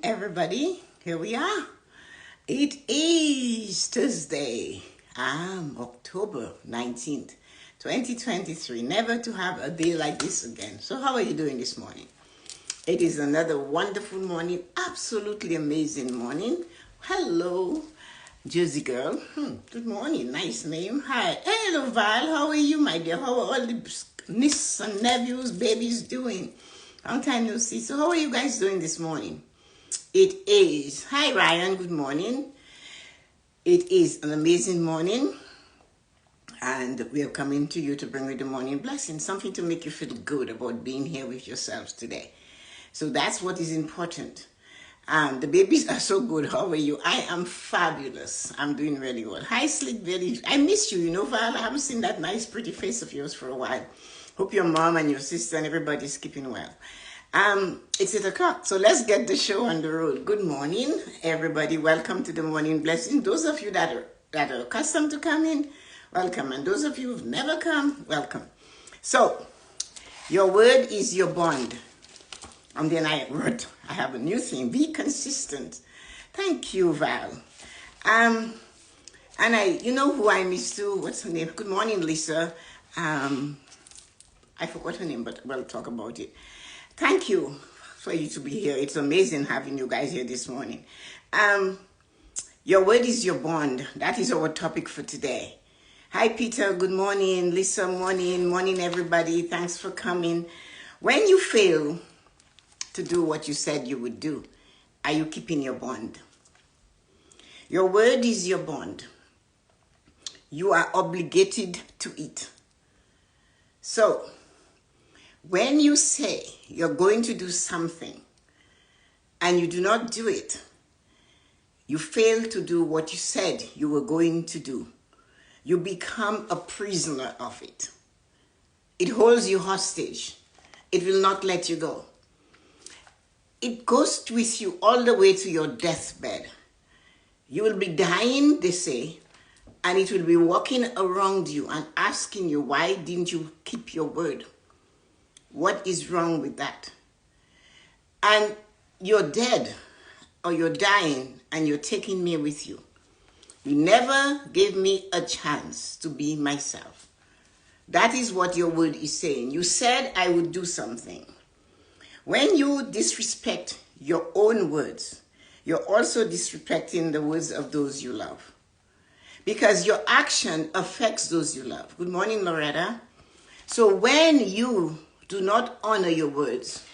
everybody. Here we are. It is Thursday, October 19th, 2023. Never to have a day like this again. So how are you doing this morning? It is another wonderful morning, absolutely amazing morning. Hello, Jersey girl. Good morning, nice name. Hi. Hello, Val. How are you, my dear? How are all the nieces and nephews, babies doing? Long time no see. So how are you guys doing this morning? It is. Hi, Ryan. Good morning. It is an amazing morning. And we are coming to you to bring you the morning blessing. Something to make you feel good about being here with yourselves today. So that's what is important. The babies are so good. How are you? I am fabulous. I'm doing really well. Hi, Slick Billy. I miss you, Val. I haven't seen that nice, pretty face of yours for a while. Hope your mom and your sister and everybody's keeping well. It's 8 o'clock, so let's get the show on the road. Good morning, everybody. Welcome to the morning blessing. Those of you that are accustomed to coming, welcome. And those of you who've never come, welcome. So, your word is your bond. And then I have a new thing. Be consistent. Thank you, Val. And you know who I miss too? What's her name? Good morning, Lisa. I forgot her name, but we'll talk about it. Thank you for you to be here. It's amazing having you guys here this morning. Your word is your bond. That is our topic for today. Hi, Peter. Good morning. Lisa, morning. Morning, everybody. Thanks for coming. When you fail to do what you said you would do, are you keeping your bond? Your word is your bond. You are obligated to it. So, when you say you're going to do something and you do not do it, you fail to do what you said you were going to do. You become a prisoner of it. It holds you hostage. It will not let you go. It goes with you all the way to your deathbed. You will be dying, they say, and it will be walking around you and asking you, why didn't you keep your word? What is wrong with that? And you're dead or you're dying and you're taking me with you. You never gave me a chance to be myself. That is what your word is saying. You said I would do something. When you disrespect your own words, you're also disrespecting the words of those you love. Because your action affects those you love. Good morning, Loretta. So when you do not honor your words,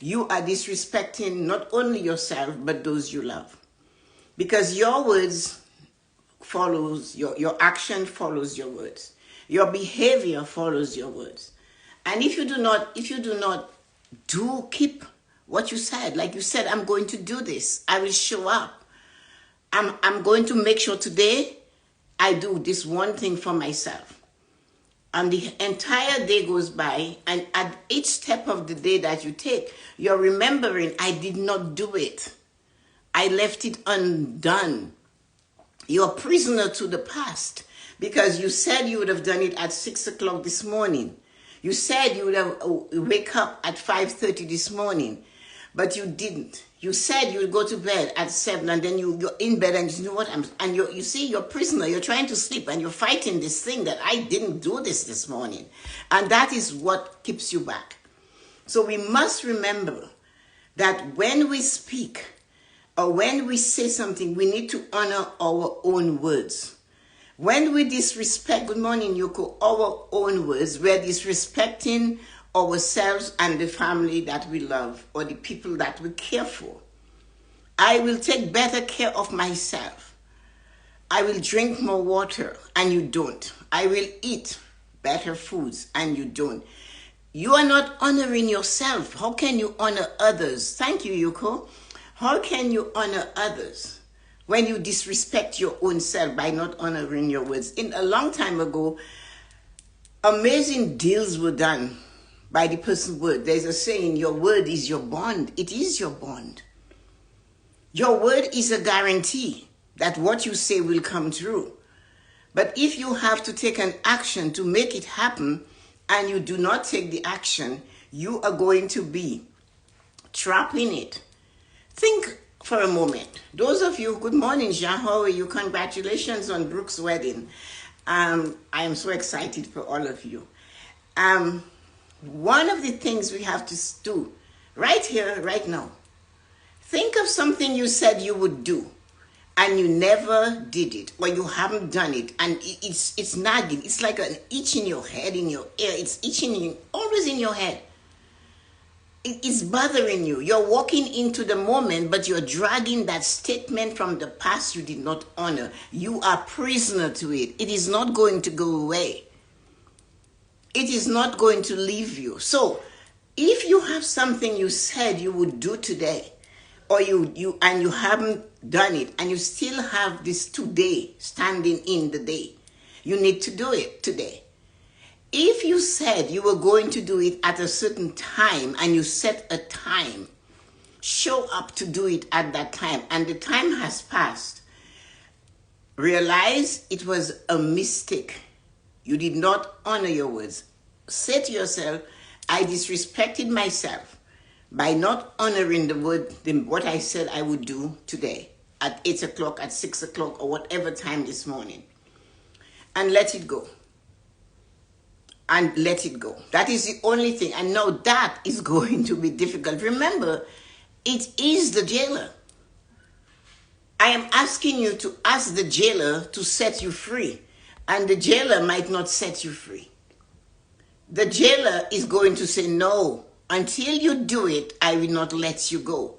you are disrespecting not only yourself, but those you love. Because your words follows, your action follows your words. Your behavior follows your words. And if you do not keep what you said, like you said, I'm going to do this, I will show up. I'm going to make sure today I do this one thing for myself. And the entire day goes by, and at each step of the day that you take, you're remembering, I did not do it. I left it undone. You're a prisoner to the past because you said you would have done it at 6 o'clock this morning. You said you would have wake up at 5:30 this morning, but you didn't. You said you would go to bed at 7, and then you're in bed, and you know what? You see, you're a prisoner. You're trying to sleep, and you're fighting this thing that I didn't do this morning. And that is what keeps you back. So we must remember that when we speak or when we say something, we need to honor our own words. When we disrespect, good morning, Yoko, our own words, we're disrespecting ourselves and the family that we love or the people that we care for. I will take better care of myself. I will drink more water and you don't. I will eat better foods and you don't. You are not honoring yourself. How can you honor others? Thank you, Yuko. How can you honor others when you disrespect your own self by not honoring your words? A long time ago, amazing deals were done by the person's word. There's a saying, your word is your bond. It is your bond. Your word is a guarantee that what you say will come true. But if you have to take an action to make it happen and you do not take the action, you are going to be trapped in it. Think for a moment. Those of you, good morning, Jean. How are you? Congratulations on Brooke's wedding. I am so excited for all of you. One of the things we have to do right here, right now, think of something you said you would do and you never did it, or you haven't done it, and it's nagging. It's like an itch in your head, in your ear. It's itching you, always in your head. It's bothering you. You're walking into the moment, but you're dragging that statement from the past you did not honor. You are prisoner to it. It is not going to go away. It is not going to leave you. So if you have something you said you would do today, or you haven't done it, and you still have this today standing in the day, you need to do it today. If you said you were going to do it at a certain time and you set a time, show up to do it at that time, and the time has passed, realize it was a mistake. You did not honor your words. Say to yourself, I disrespected myself by not honoring the word, what I said I would do today at 8 o'clock, at 6 o'clock, or whatever time this morning. And let it go. And let it go. That is the only thing. And now that is going to be difficult. Remember, it is the jailer. I am asking you to ask the jailer to set you free. And the jailer might not set you free. The jailer is going to say, no, until you do it, I will not let you go.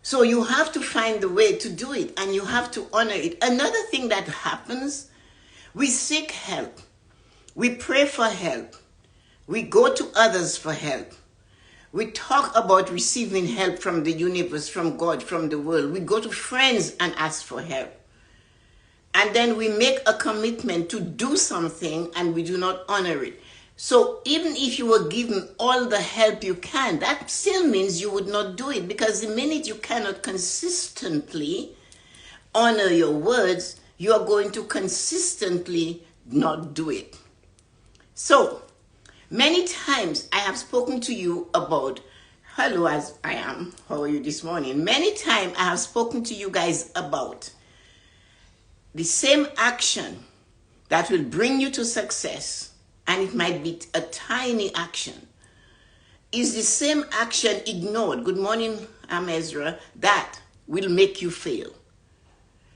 So you have to find the way to do it, and you have to honor it. Another thing that happens, we seek help. We pray for help. We go to others for help. We talk about receiving help from the universe, from God, from the world. We go to friends and ask for help. And then we make a commitment to do something and we do not honor it. So even if you were given all the help you can, that still means you would not do it, because the minute you cannot consistently honor your words, you are going to consistently not do it. So many times I have spoken to you about, hello as I am, how are you this morning? Many times I have spoken to you guys about the same action that will bring you to success, and it might be a tiny action, is the same action ignored. Good morning, I'm Ezra. That will make you fail.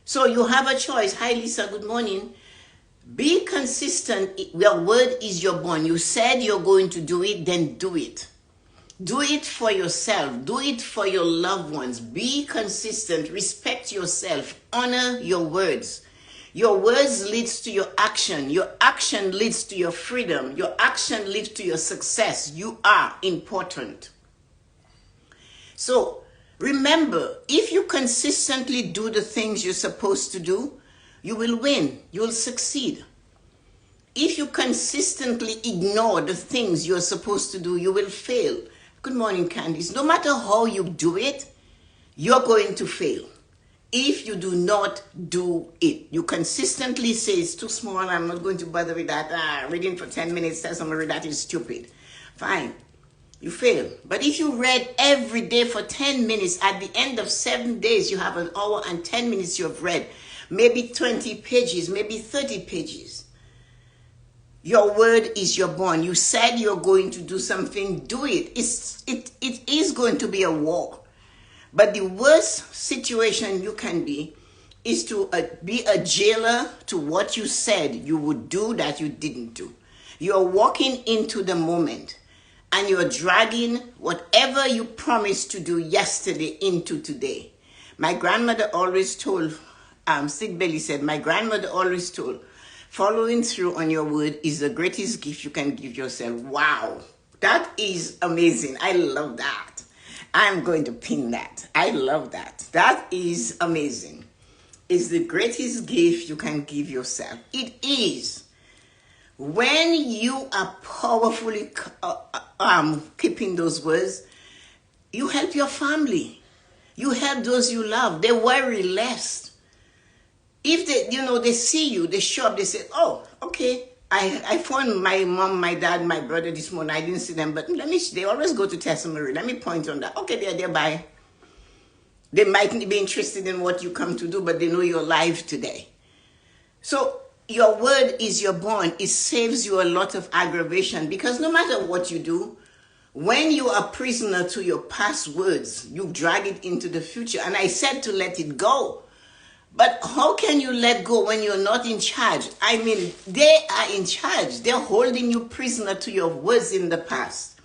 So you have a choice. Hi, Lisa. Good morning. Be consistent. Your word is your bond. You said you're going to do it, then do it. Do it for yourself. Do it for your loved ones. Be consistent. Respect yourself. Honor your words. Your words leads to your action. Your action leads to your freedom. Your action leads to your success. You are important. So remember, if you consistently do the things you're supposed to do, you will win. You will succeed. If you consistently ignore the things you're supposed to do, you will fail. Good morning, Candice. No matter how you do it, you're going to fail. If you do not do it, you consistently say, it's too small, I'm not going to bother with that. Reading for 10 minutes, Tessa-Marie, that is stupid. Fine, you fail. But if you read every day for 10 minutes, at the end of 7 days, you have an hour and 10 minutes you have read. Maybe 20 pages, maybe 30 pages. Your word is your bond. You said you're going to do something, do it. It is going to be a war. But the worst situation you can be is to be a jailer to what you said you would do that you didn't do. You're walking into the moment and you're dragging whatever you promised to do yesterday into today. My grandmother always told, Sig Belly said, my grandmother always told, following through on your word is the greatest gift you can give yourself. Wow, that is amazing. I love that. I'm going to pin that. I love that. That is amazing. It's the greatest gift you can give yourself. It is. When you are powerfully keeping those words, you help your family. You help those you love. They worry less. If they see you, they show up, they say, oh, okay. I phoned my mom, my dad, my brother this morning. I didn't see them, but they always go to Tessa-Marie. Let me point on that. Okay, they're there, bye. They mightn't be interested in what you come to do, but they know you're alive today. So your word is your bond. It saves you a lot of aggravation, because no matter what you do, when you are prisoner to your past words, you drag it into the future. And I said to let it go. But how can you let go when you're not in charge? I mean, they are in charge. They're holding you prisoner to your words in the past.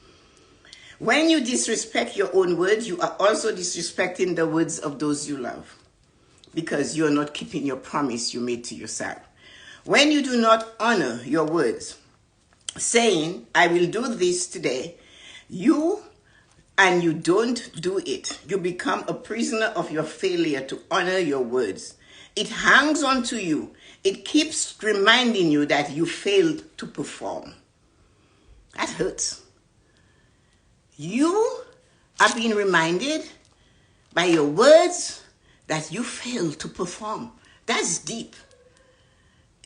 When you disrespect your own words, you are also disrespecting the words of those you love, because you're not keeping your promise you made to yourself. When you do not honor your words, saying, I will do this today, you don't do it, you become a prisoner of your failure to honor your words. It hangs on to you. It keeps reminding you that you failed to perform. That hurts. You are being reminded by your words that you failed to perform. That's deep.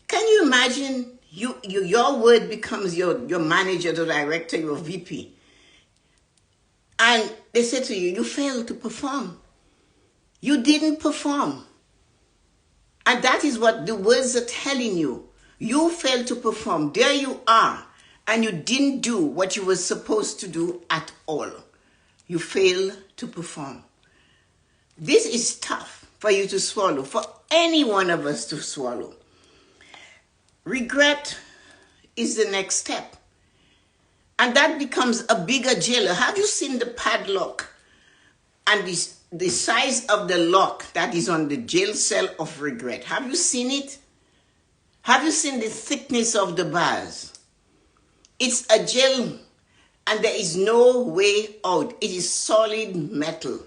Can you imagine your word becomes your manager, the director, your VP? And they say to you, you failed to perform. You didn't perform. And that is what the words are telling you. You failed to perform. There you are. And you didn't do what you were supposed to do at all. You failed to perform. This is tough for you to swallow, for any one of us to swallow. Regret is the next step. And that becomes a bigger jailer. Have you seen the padlock and the size of the lock that is on the jail cell of regret? Have you seen it? Have you seen the thickness of the bars? It's a jail, and there is no way out. It is solid metal.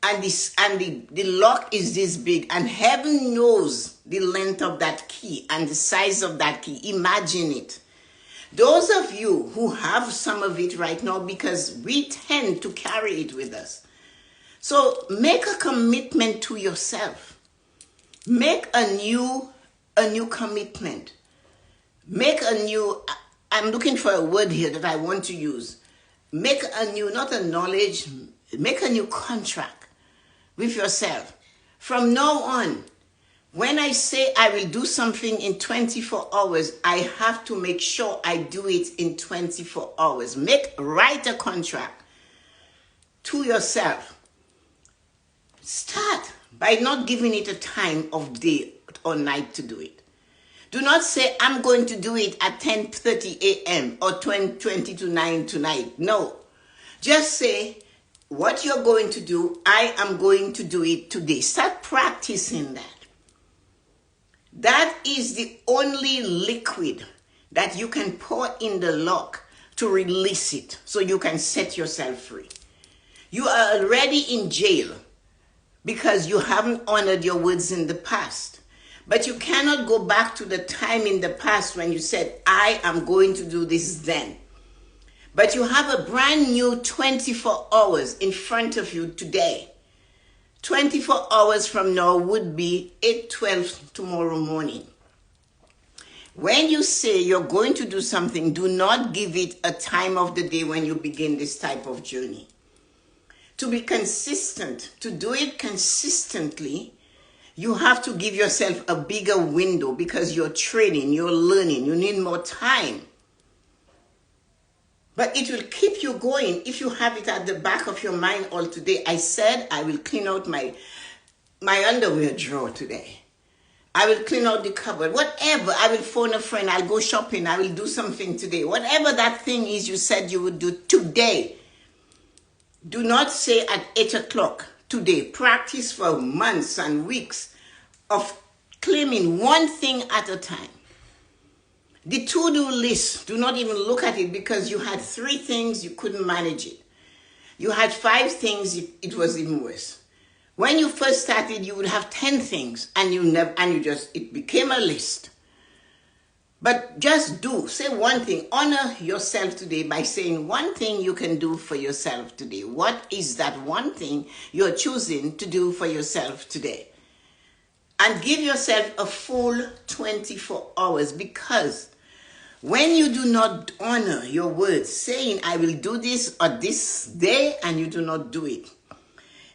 And the lock is this big, and heaven knows the length of that key and the size of that key. Imagine it. Those of you who have some of it right now, because we tend to carry it with us. So make a commitment to yourself. Make a new commitment. Make a new, I'm looking for a word here that I want to use. Make a new, not a knowledge, make a new contract with yourself. From now on, when I say I will do something in 24 hours, I have to make sure I do it in 24 hours. Write a contract to yourself. Start by not giving it a time of day or night to do it. Do not say, I'm going to do it at 10:30 a.m. or 20 to 9 tonight. No. Just say, what you're going to do, I am going to do it today. Start practicing that. That is the only liquid that you can pour in the lock to release it so you can set yourself free. You are already in jail because you haven't honored your words in the past. But you cannot go back to the time in the past when you said, I am going to do this then. But you have a brand new 24 hours in front of you today. 24 hours from now would be 8:12 tomorrow morning. When you say you're going to do something, do not give it a time of the day when you begin this type of journey. To be consistent, to do it consistently, you have to give yourself a bigger window because you're training, you're learning, you need more time. But it will keep you going if you have it at the back of your mind all today. I said I will clean out my underwear drawer today. I will clean out the cupboard. Whatever. I will phone a friend. I'll go shopping. I will do something today. Whatever that thing is you said you would do today. Do not say at 8 o'clock today. Practice for months and weeks of claiming one thing at a time. The to-do list, do not even look at it because you had 3 things, you couldn't manage it. You had 5 things, it was even worse. When you first started, you would have 10 things and it became a list. But just say one thing. Honor yourself today by saying one thing you can do for yourself today. What is that one thing you're choosing to do for yourself today? And give yourself a full 24 hours, because when you do not honor your words, saying, I will do this or this day, and you do not do it,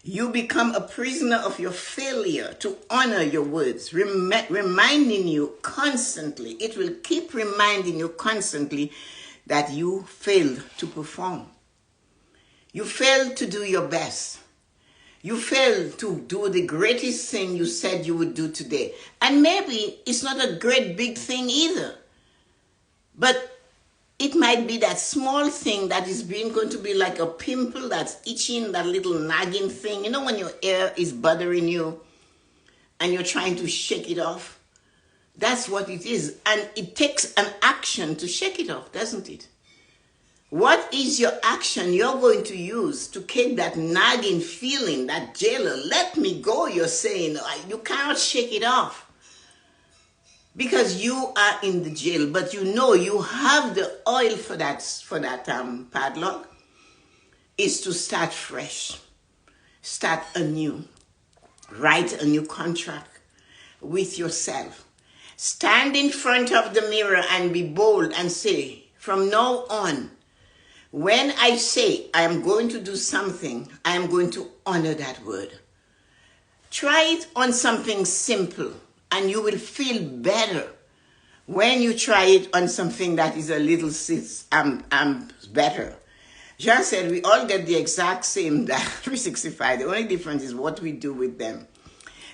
You become a prisoner of your failure to honor your words, reminding you constantly. It will keep reminding you constantly that you failed to perform. You failed to do your best. You failed to do the greatest thing you said you would do today. And maybe it's not a great big thing either. But it might be that small thing that is going to be like a pimple that's itching, that little nagging thing. You know when your ear is bothering you and you're trying to shake it off? That's what it is. And it takes an action to shake it off, doesn't it? What is your action you're going to use to kick that nagging feeling, that jailer? Let me go, you're saying. You cannot shake it off. Because you are in the jail, but you know you have the oil for that padlock, is to start fresh, start anew, write a new contract with yourself. Stand in front of the mirror and be bold and say, from now on, when I say I am going to do something, I am going to honor that word. Try it on something simple. And you will feel better when you try it on something that is a little better. Jean said we all get the exact same 365. The only difference is what we do with them.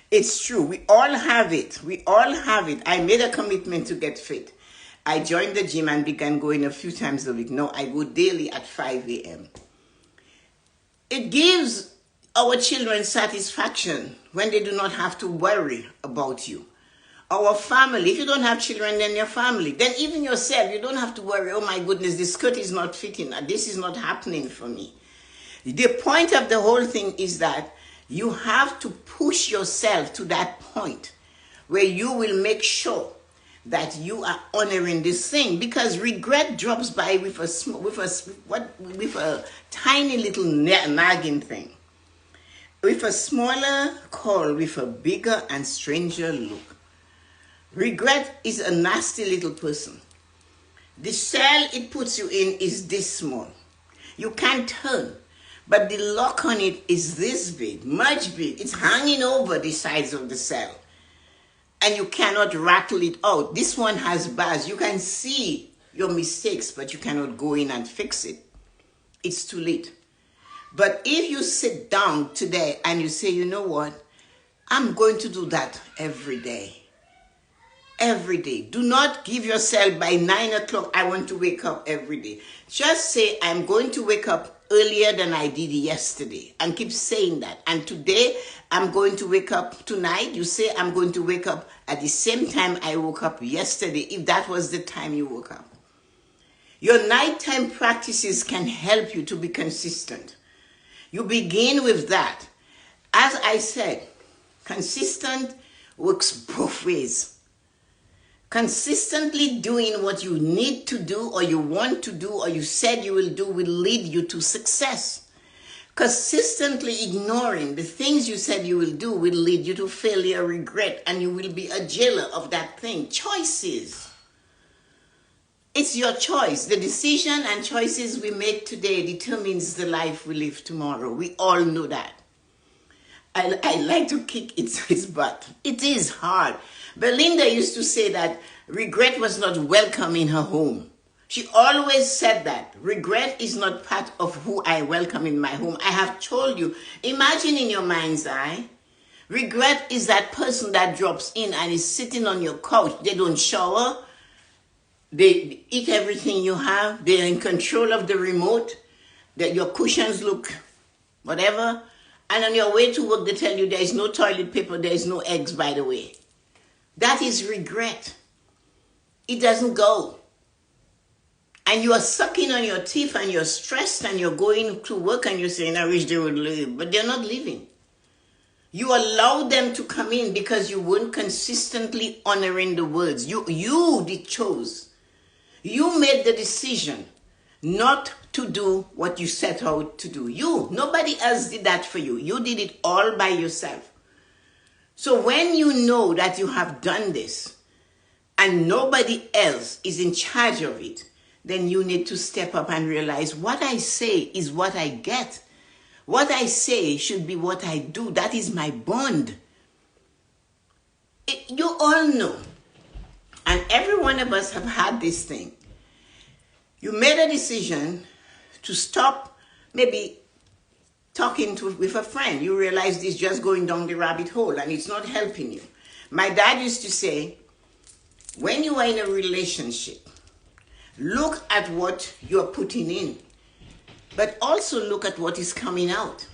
It's true. We all have it. We all have it. I made a commitment to get fit. I joined the gym and began going a few times a week. No, I go daily at 5 a.m. It gives our children satisfaction when they do not have to worry about you. Our family, if you don't have children, then your family. Then even yourself, you don't have to worry, oh my goodness, this skirt is not fitting. This is not happening for me. The point of the whole thing is that you have to push yourself to that point where you will make sure that you are honoring this thing, because regret drops by with a tiny little nagging thing. With a smaller call, with a bigger and stranger look. Regret is a nasty little person. The cell it puts you in is this small. You can't turn, but the lock on it is this big, much big. It's hanging over the sides of the cell. And you cannot rattle it out. This one has bars. You can see your mistakes, but you cannot go in and fix it. It's too late. But if you sit down today and you say, you know what? I'm going to do that every day. Every day. Do not give yourself by 9 o'clock, I want to wake up every day. Just say, I'm going to wake up earlier than I did yesterday. And keep saying that. And today, I'm going to wake up tonight. You say, I'm going to wake up at the same time I woke up yesterday, if that was the time you woke up. Your nighttime practices can help you to be consistent. You begin with that. As I said, consistent works both ways. Consistently doing what you need to do or you want to do or you said you will do will lead you to success. Consistently ignoring the things you said you will do will lead you to failure, regret, and you will be a jailer of that thing. Choices. It's your choice. The decision and choices we make today determines the life we live tomorrow. We all know that. I like to kick its butt. It is hard. Belinda used to say that regret was not welcome in her home. She always said that. Regret is not part of who I welcome in my home. I have told you, imagine in your mind's eye, regret is that person that drops in and is sitting on your couch. They don't shower. They eat everything you have. They're in control of the remote. That your cushions look whatever. And on your way to work, they tell you there is no toilet paper, there is no eggs, by the way. That is regret. It doesn't go. And you are sucking on your teeth and you're stressed and you're going to work and you're saying, I wish they would leave. But they're not leaving. You allowed them to come in because you weren't consistently honoring the words. You did chose. You made the decision not to do what you set out to do. Nobody else did that for you. You did it all by yourself. So when you know that you have done this and nobody else is in charge of it, then you need to step up and realize what I say is what I get. What I say should be what I do. That is my bond. You all know, and every one of us have had this thing. You made a decision to stop maybe talking with a friend. You realize it's just going down the rabbit hole and it's not helping you. My dad used to say, when you are in a relationship, look at what you're putting in, but also look at what is coming out.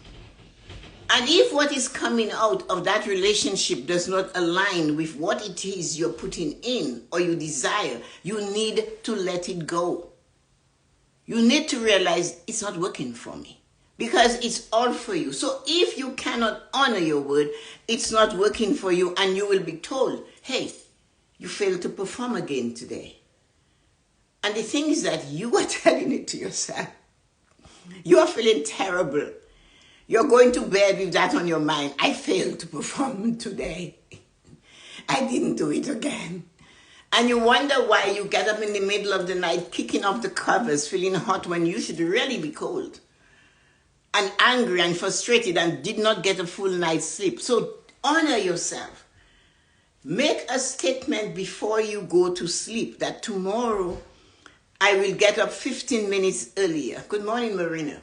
And if what is coming out of that relationship does not align with what it is you're putting in or you desire, you need to let it go. You need to realize it's not working for me because it's all for you. So if you cannot honor your word, it's not working for you, and you will be told, hey, you failed to perform again today. And the thing is that you are telling it to yourself. You are feeling terrible. You're going to bed with that on your mind. I failed to perform today. I didn't do it again. And you wonder why you get up in the middle of the night kicking off the covers, feeling hot when you should really be cold. And angry and frustrated and did not get a full night's sleep. So honor yourself. Make a statement before you go to sleep that tomorrow I will get up 15 minutes earlier. Good morning, Marina.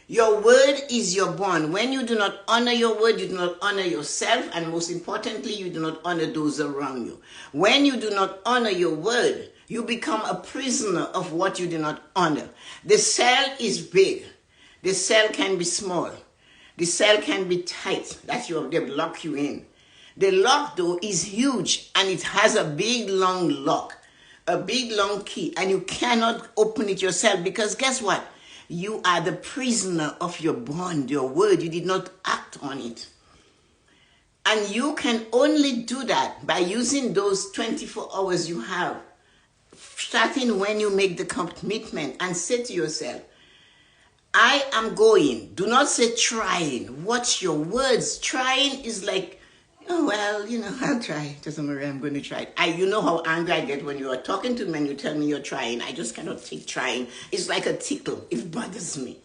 Your word is your bond. When you do not honor your word, you do not honor yourself, and most importantly, you do not honor those around you. When you do not honor your word, you become a prisoner of what you do not honor. The cell is big. The cell can be small. The cell can be tight. They lock you in. The lock, though, is huge, and it has a big, long lock, a big, long key, and you cannot open it yourself because guess what? You are the prisoner of your bond, your word. You did not act on it. And you can only do that by using those 24 hours you have, starting when you make the commitment and say to yourself, I am going. Do not say trying. Watch your words. Trying is like, oh, well, I'll try. Tessa-Marie, I'm going to try it. You know how angry I get when you are talking to me and you tell me you're trying. I just cannot take trying. It's like a tickle. It bothers me.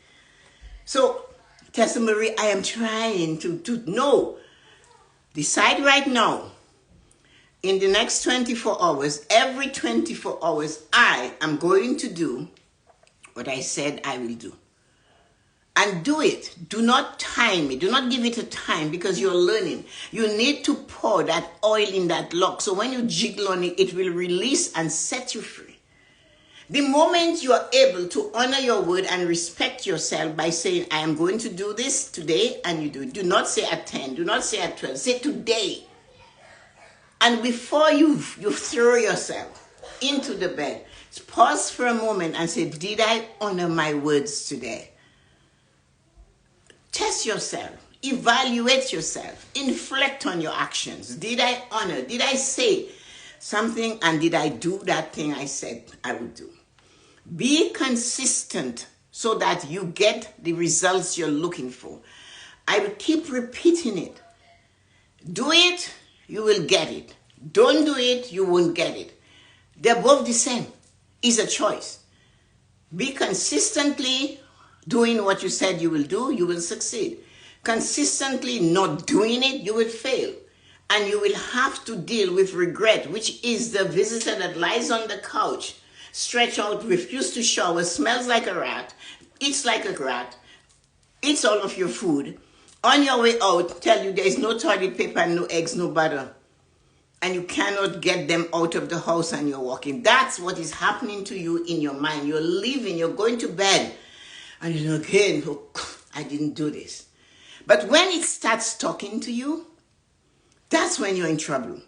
So, Tessa-Marie, I am trying to no. Decide right now. In the next 24 hours, every 24 hours, I am going to do what I said I will do. And do it. Do not time it. Do not give it a time because you're learning. You need to pour that oil in that lock. So when you jiggle on it, it will release and set you free. The moment you are able to honor your word and respect yourself by saying, I am going to do this today, and you do it. Do not say at 10. Do not say at 12. Say today. And before you throw yourself into the bed, pause for a moment and say, did I honor my words today? Test yourself, evaluate yourself, inflect on your actions. Did I honor? Did I say something and did I do that thing I said I would do? Be consistent so that you get the results you're looking for. I will keep repeating it. Do it, you will get it. Don't do it, you won't get it. They're both the same. It's a choice. Be consistently doing what you said you will do, you will succeed. Consistently not doing it, you will fail. And you will have to deal with regret, which is the visitor that lies on the couch, stretched out, refused to shower, smells like a rat, eats like a rat, eats all of your food. On your way out, tell you there is no toilet paper, no eggs, no butter. And you cannot get them out of the house and you're walking. That's what is happening to you in your mind. You're leaving, you're going to bed. And you know, again, oh, I didn't do this. But when it starts talking to you, that's when you're in trouble.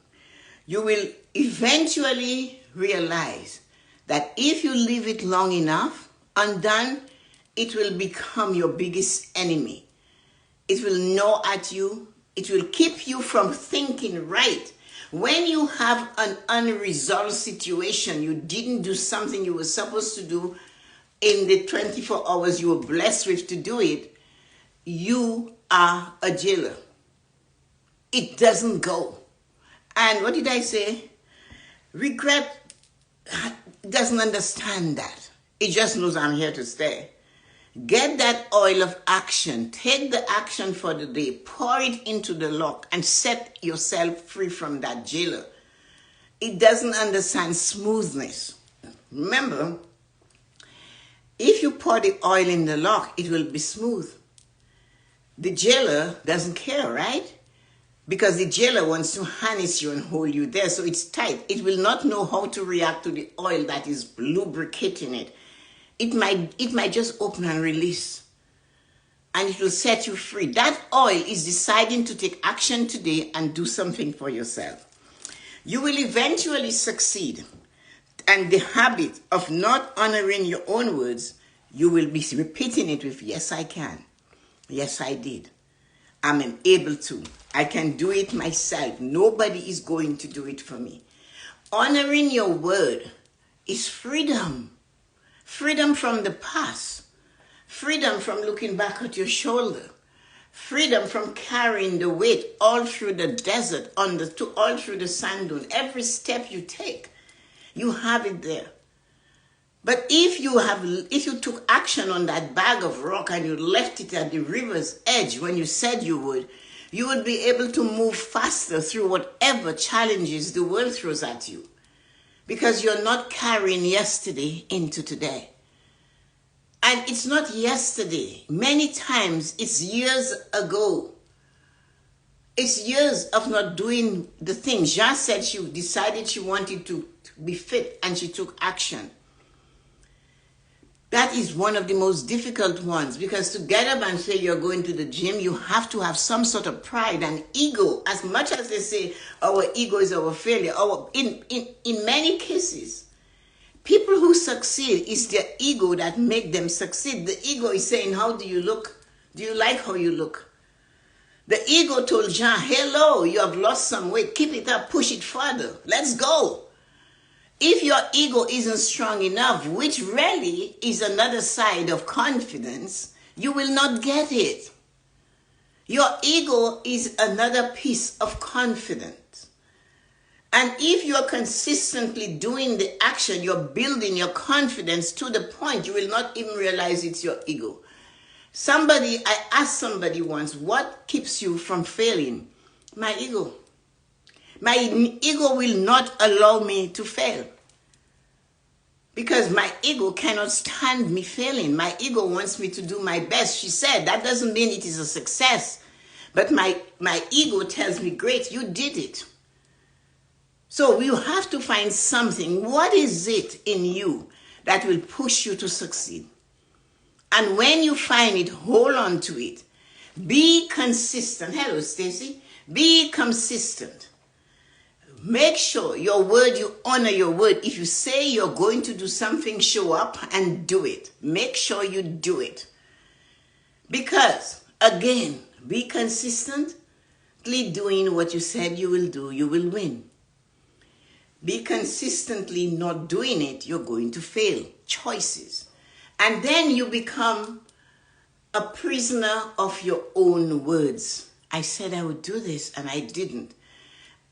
You will eventually realize that if you leave it long enough, undone, it will become your biggest enemy. It will gnaw at you. It will keep you from thinking right. When you have an unresolved situation, you didn't do something you were supposed to do in the 24 hours you were blessed with to do it, you are a jailer. It doesn't go. And what did I say? Regret doesn't understand that. It just knows I'm here to stay. Get that oil of action. Take the action for the day. Pour it into the lock and set yourself free from that jailer. It doesn't understand smoothness. Remember, if you pour the oil in the lock, it will be smooth. The jailer doesn't care, right? Because the jailer wants to harness you and hold you there, so it's tight. It will not know how to react to the oil that is lubricating it. It might just open and release, and it will set you free. That oil is deciding to take action today and do something for yourself. You will eventually succeed, and the habit of not honoring your own words, you will be repeating it with, yes, I can. Yes, I did. I'm able to. I can do it myself. Nobody is going to do it for me. Honoring your word is freedom. Freedom from the past. Freedom from looking back at your shoulder. Freedom from carrying the weight all through the desert, all through the sand dune. Every step you take, you have it there. But if you took action on that bag of rock and you left it at the river's edge when you said you would be able to move faster through whatever challenges the world throws at you. Because you're not carrying yesterday into today. And it's not yesterday. Many times it's years ago. It's years of not doing the things. Jean said she decided she wanted to be fit and she took action. That is one of the most difficult ones, because to get up and say you're going to the gym, you have to have some sort of pride and ego. As much as they say our ego is our failure, in many cases, people who succeed, it's their ego that make them succeed. The ego is saying, how do you look? Do you like how you look? The ego told Jean, hello, you have lost some weight. Keep it up, push it further. Let's go. If your ego isn't strong enough, which really is another side of confidence, you will not get it. Your ego is another piece of confidence. And if you're consistently doing the action, you're building your confidence to the point you will not even realize it's your ego. I asked somebody once, what keeps you from failing? My ego. My ego will not allow me to fail. Because my ego cannot stand me failing. My ego wants me to do my best. She said, that doesn't mean it is a success. But my ego tells me, great, you did it. So you have to find something. What is it in you that will push you to succeed? And when you find it, hold on to it. Be consistent. Hello, Stacy. Be consistent. Make sure your word, you honor your word. If you say you're going to do something, show up and do it. Make sure you do it. Because, again, be consistently doing what you said you will do, you will win. Be consistently not doing it, you're going to fail. Choices. And then you become a prisoner of your own words. I said I would do this and I didn't.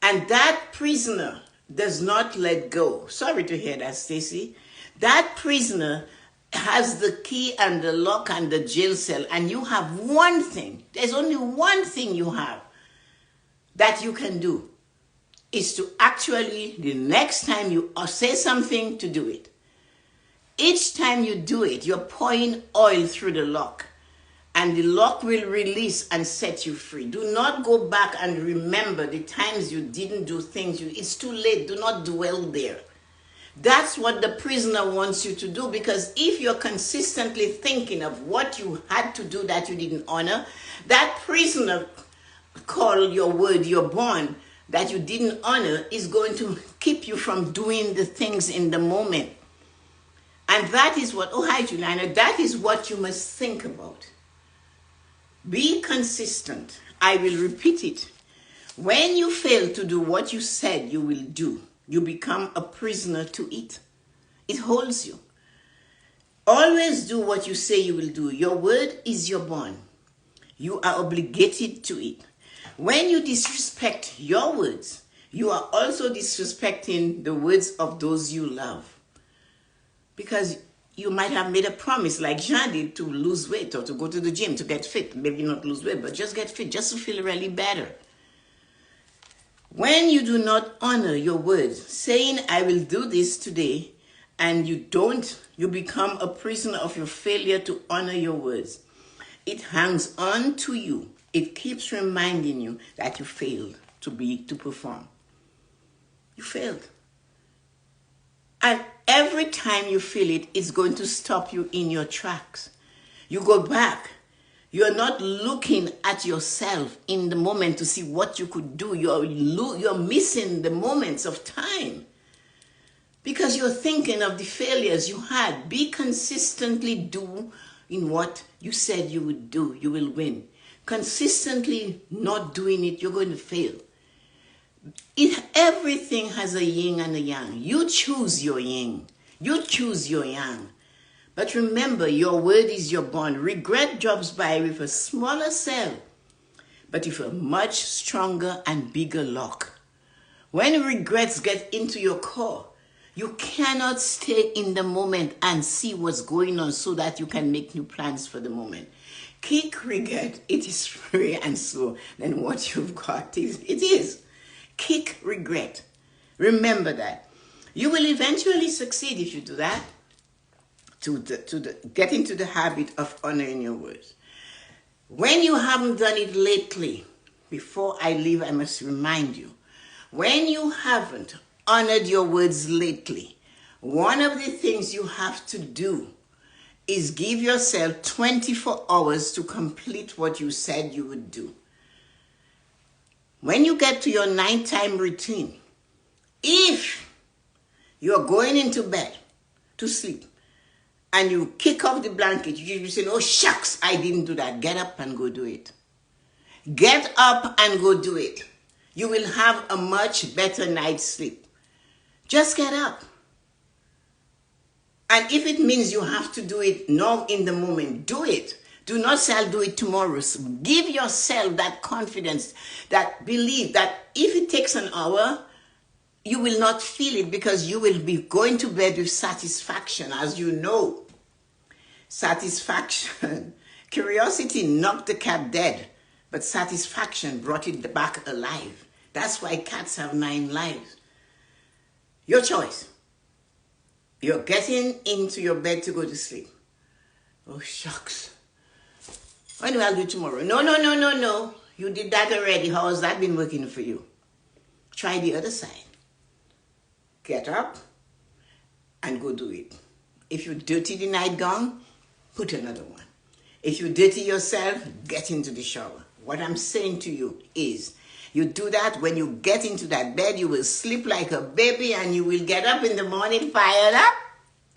And that prisoner does not let go. Sorry to hear that, Stacy. That prisoner has the key and the lock and the jail cell, and you have one thing. There's only one thing you have that you can do, is to actually, the next time you say something, to do it. Each time you do it, you're pouring oil through the lock. And the lock will release and set you free. Do not go back and remember the times you didn't do things. It's too late. Do not dwell there. That's what the prisoner wants you to do, because if you're consistently thinking of what you had to do that you didn't honor, that prisoner called your word, your bond, that you didn't honor, is going to keep you from doing the things in the moment. And that is what, oh, hi, Juliana, that is what you must think about. Be consistent. I will repeat it. When you fail to do what you said you will do, you become a prisoner to it. It holds you. Always do what you say you will do. Your word is your bond. You are obligated to it. When you disrespect your words, you are also disrespecting the words of those you love. Because you might have made a promise like Jean did to lose weight or to go to the gym to get fit. Maybe not lose weight, but just get fit, just to feel really better. When you do not honor your words, saying, I will do this today, and you don't, you become a prisoner of your failure to honor your words. It hangs on to you. It keeps reminding you that you failed to perform. You failed. And every time you feel it, it's going to stop you in your tracks. You go back. You're not looking at yourself in the moment to see what you could do. You're missing the moments of time because you're thinking of the failures you had. Be consistently do in what you said you would do. You will win. Consistently not doing it, you're going to fail. Everything has a yin and a yang. You choose your yin. You choose your yang. But remember, your word is your bond. Regret drops by with a smaller cell, but with a much stronger and bigger lock. When regrets get into your core, you cannot stay in the moment and see what's going on so that you can make new plans for the moment. Kick regret, it is free and slow than what you've got. It is. Kick regret. Remember that. You will eventually succeed if you do that. Get into the habit of honoring your words. When you haven't done it lately, before I leave, I must remind you, when you haven't honored your words lately, one of the things you have to do is give yourself 24 hours to complete what you said you would do. When you get to your nighttime routine, if you're going into bed to sleep and you kick off the blanket, you say, oh shucks, I didn't do that. Get up and go do it. Get up and go do it. You will have a much better night's sleep. Just get up. And if it means you have to do it now in the moment, do it. Do not say I'll do it tomorrow. So give yourself that confidence, that belief that if it takes an hour, you will not feel it because you will be going to bed with satisfaction. As you know, satisfaction, curiosity knocked the cat dead, but satisfaction brought it back alive. That's why cats have 9 lives. Your choice. You're getting into your bed to go to sleep. Oh, shucks. Anyway, I'll do it tomorrow. No. You did that already. How has that been working for you? Try the other side. Get up and go do it. If you dirty the nightgown, put another one. If you dirty yourself, get into the shower. What I'm saying to you is, you do that, when you get into that bed, you will sleep like a baby and you will get up in the morning fired up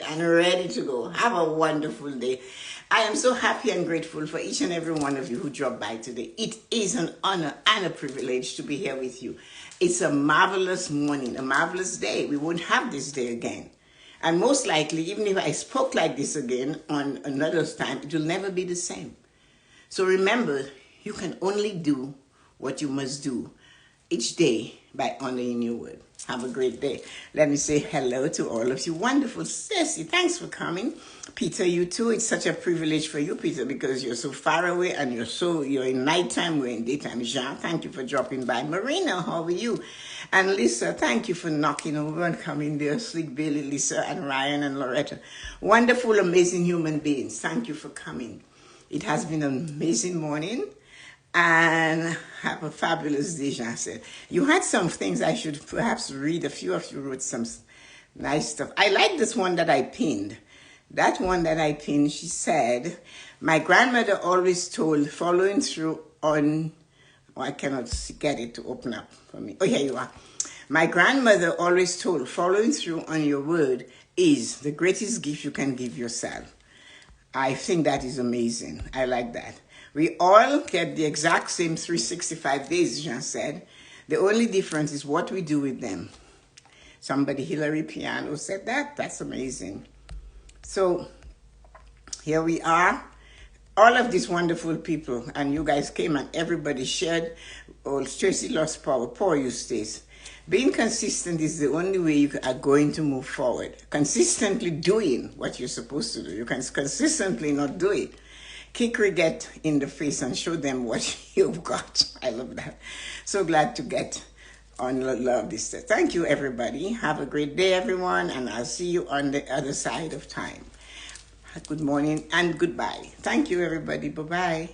and ready to go. Have a wonderful day. I am so happy and grateful for each and every one of you who dropped by today. It is an honor and a privilege to be here with you. It's a marvelous morning, a marvelous day. We won't have this day again. And most likely, even if I spoke like this again on another time, it will never be the same. So remember, you can only do what you must do each day by honoring your word. Have a great day. Let me say hello to all of you. Wonderful. Ceci, thanks for coming. Peter, you too. It's such a privilege for you, Peter, because you're so far away and you're in nighttime, we're in daytime. Jean, thank you for dropping by. Marina, how are you? And Lisa, thank you for knocking over and coming there. Slick Billy, Lisa, and Ryan and Loretta. Wonderful, amazing human beings. Thank you for coming. It has been an amazing morning. And have a fabulous day, Jean said. You had some things I should perhaps read. A few of you wrote some nice stuff. I like this one that I pinned. That one that I pinned, she said, my grandmother always told following through on, oh, I cannot get it to open up for me. Oh, here you are. My grandmother always told following through on your word is the greatest gift you can give yourself. I think that is amazing. I like that. We all get the exact same 365 days, Jean said. The only difference is what we do with them. Somebody, Hillary Piano, said that. That's amazing. So here we are. All of these wonderful people, and you guys came and everybody shared. Oh, Tracy lost power. Poor you, Stace. Being consistent is the only way you are going to move forward. Consistently doing what you're supposed to do. You can consistently not do it. Kick regret in the face and show them what you've got. I love that. So glad to get on Love This. Thank you, everybody. Have a great day, everyone, and I'll see you on the other side of time. Good morning and goodbye. Thank you, everybody. Bye-bye.